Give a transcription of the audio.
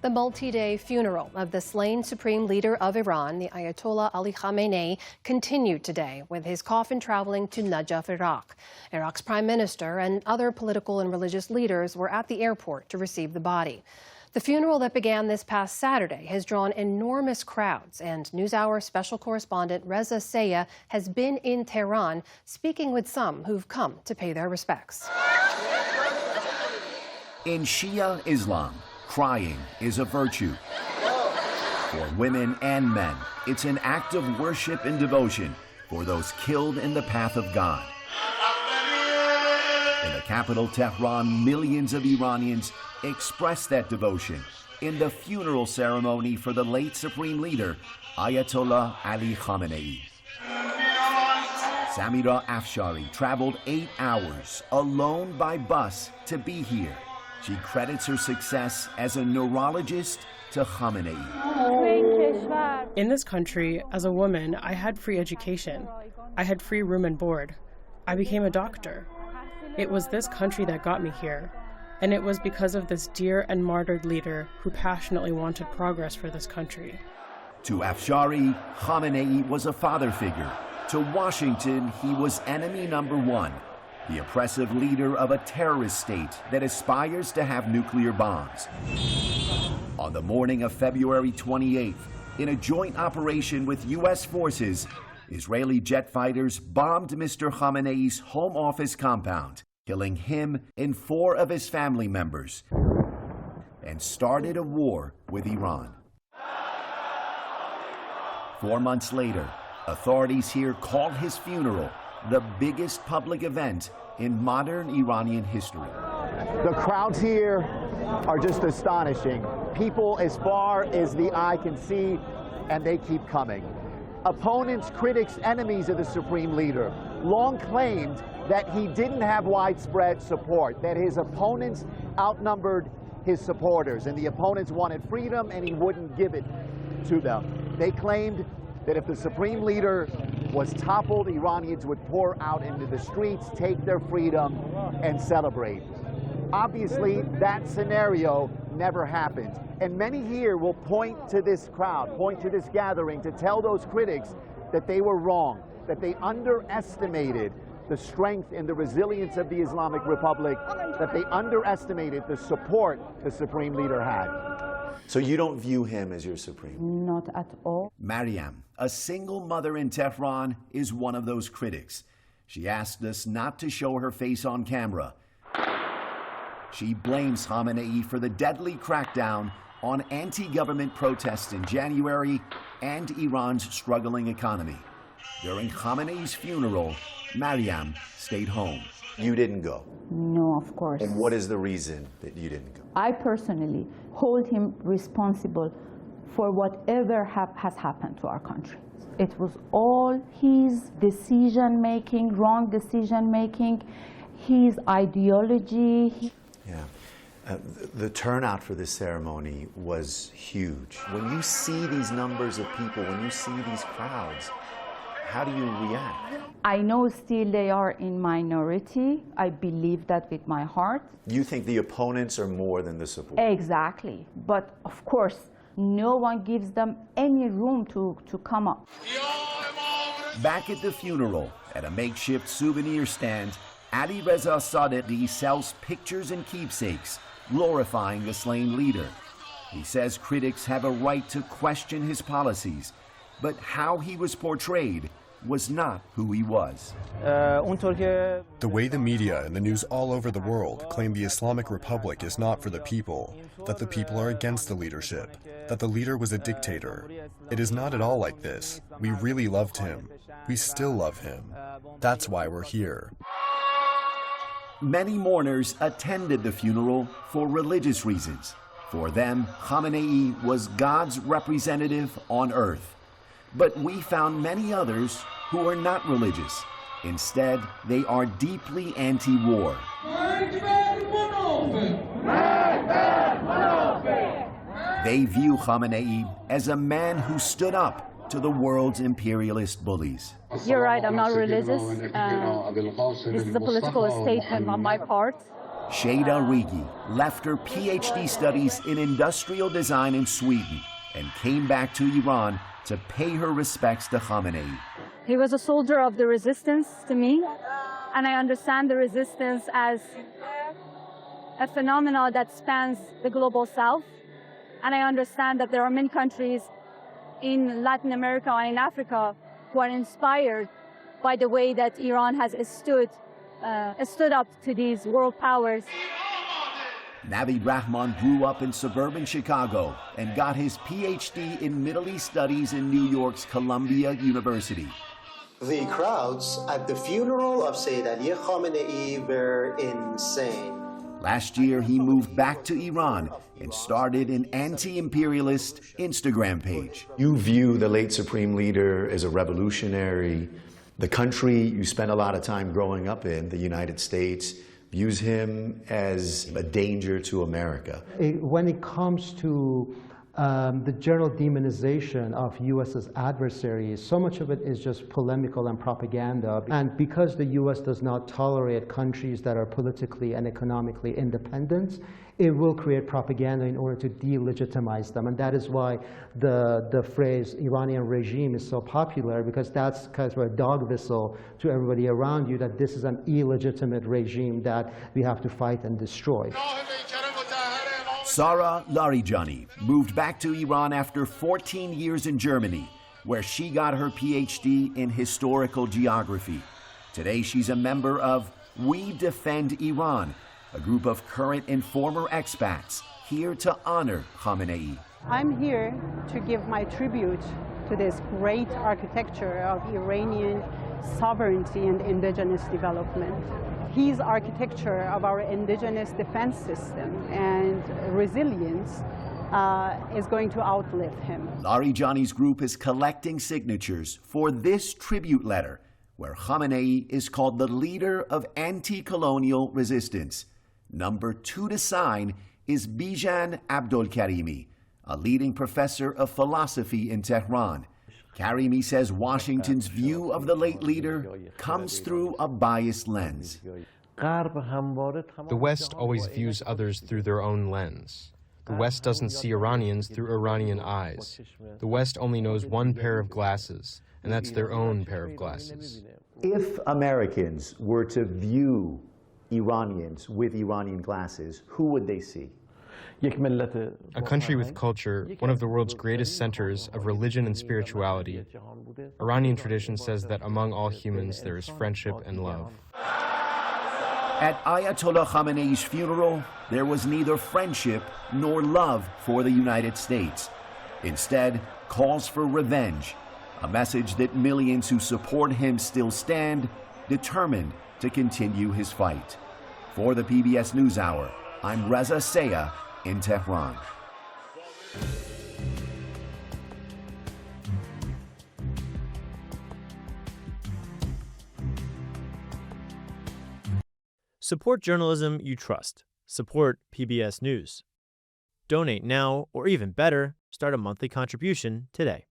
The multi-day funeral of the slain supreme leader of Iran, the Ayatollah Ali Khamenei, continued today with his coffin traveling to Najaf, Iraq. Iraq's prime minister and other political and religious leaders were at the airport to receive the body. The funeral that began this past Saturday has drawn enormous crowds, and NewsHour special correspondent Reza Sayah has been in Tehran speaking with some who've come to pay their respects. In Shia Islam, crying is a virtue. For women and men, it's an act of worship and devotion for those killed in the path of God. In the capital, Tehran, millions of Iranians expressed that devotion in the funeral ceremony for the late supreme leader, Ayatollah Ali Khamenei. Samira Afshari traveled 8 hours alone by bus to be here. She credits her success as a neurologist to Khamenei. In this country, as a woman, I had free education. I had free room and board. I became a doctor. It was this country that got me here. And it was because of this dear and martyred leader who passionately wanted progress for this country. To Afshari, Khamenei was a father figure. To Washington, he was enemy number one. The oppressive leader of a terrorist state that aspires to have nuclear bombs. On the morning of February 28th, in a joint operation with U.S. forces, Israeli jet fighters bombed Mr. Khamenei's home office compound, killing him and 4 of his family members, and started a war with Iran. 4 months later, authorities here called his funeral the biggest public event in modern Iranian history. The crowds here are just astonishing. People as far as the eye can see, and they keep coming. Opponents, critics, enemies of the supreme leader long claimed that he didn't have widespread support, that his opponents outnumbered his supporters, and the opponents wanted freedom and he wouldn't give it to them. They claimed that if the supreme leader was toppled, Iranians would pour out into the streets, take their freedom, and celebrate. Obviously, that scenario never happened. And many here will point to this crowd, point to this gathering to tell those critics that they were wrong, that they underestimated the strength and the resilience of the Islamic Republic, that they underestimated the support the supreme leader had. So you don't view him as your supreme? Not at all. Mariam, a single mother in Tehran, is one of those critics. She asked us not to show her face on camera. She blames Khamenei for the deadly crackdown on anti-government protests in January and Iran's struggling economy. During Khamenei's funeral, Mariam stayed home. You didn't go? No, of course. And what is the reason that you didn't go? I personally hold him responsible for whatever has happened to our country. It was all his decision-making, wrong decision-making, his ideology. Yeah. The turnout for this ceremony was huge. When you see these numbers of people, when you see these crowds, how do you react? I know still they are in minority. I believe that with my heart. You think the opponents are more than the support? Exactly. But of course, no one gives them any room to come up. Back at the funeral, at a makeshift souvenir stand, Ali Reza Sayah sells pictures and keepsakes, glorifying the slain leader. He says critics have a right to question his policies, but how he was portrayed was not who he was. The way the media and the news all over the world claim the Islamic Republic is not for the people, that the people are against the leadership, that the leader was a dictator. It is not at all like this. We really loved him. We still love him. That's why we're here. Many mourners attended the funeral for religious reasons. For them, Khamenei was God's representative on earth. But we found many others who are not religious. Instead, they are deeply anti-war. They view Khamenei as a man who stood up to the world's imperialist bullies. You're right, I'm not religious. This is a political statement on my part. Shada Rigi left her PhD studies in industrial design in Sweden and came back to Iran to pay her respects to Khamenei. He was a soldier of the resistance to me, and I understand the resistance as a phenomenon that spans the global south. And I understand that there are many countries in Latin America and in Africa who are inspired by the way that Iran has stood up to these world powers. Navid Rahman grew up in suburban Chicago and got his PhD in Middle East Studies in New York's Columbia University. The crowds at the funeral of Sayyid Ali Khamenei were insane. Last year, he moved back to Iran and started an anti-imperialist Instagram page. You view the late Supreme Leader as a revolutionary. The country you spent a lot of time growing up in, the United States, views him as a danger to America. When it comes to the general demonization of U.S. as adversaries, so much of it is just polemical and propaganda. And because the U.S. does not tolerate countries that are politically and economically independent, it will create propaganda in order to delegitimize them. And that is why the phrase Iranian regime is so popular, because that's kind of a dog whistle to everybody around you that this is an illegitimate regime that we have to fight and destroy. Sara Larijani moved back to Iran after 14 years in Germany, where she got her PhD in historical geography. Today, she's a member of We Defend Iran, a group of current and former expats here to honor Khamenei. I'm here to give my tribute to this great architecture of Iranian sovereignty and indigenous development. His architecture of our indigenous defense system and resilience is going to outlive him. Larijani's group is collecting signatures for this tribute letter, where Khamenei is called the leader of anti-colonial resistance. Number 2 to sign is Bijan Abdolkarimi, a leading professor of philosophy in Tehran. Karimi says Washington's view of the late leader comes through a biased lens. The West always views others through their own lens. The West doesn't see Iranians through Iranian eyes. The West only knows one pair of glasses, and that's their own pair of glasses. If Americans were to view Iranians with Iranian glasses, who would they see? A country with culture, one of the world's greatest centers of religion and spirituality. Iranian tradition says that among all humans there is friendship and love. At Ayatollah Khamenei's funeral, there was neither friendship nor love for the United States. Instead, calls for revenge, a message that millions who support him still stand, determined to continue his fight. For the PBS News Hour, I'm Reza Sayah in Tehran. Support journalism you trust. Support PBS News. Donate now, or even better, start a monthly contribution today.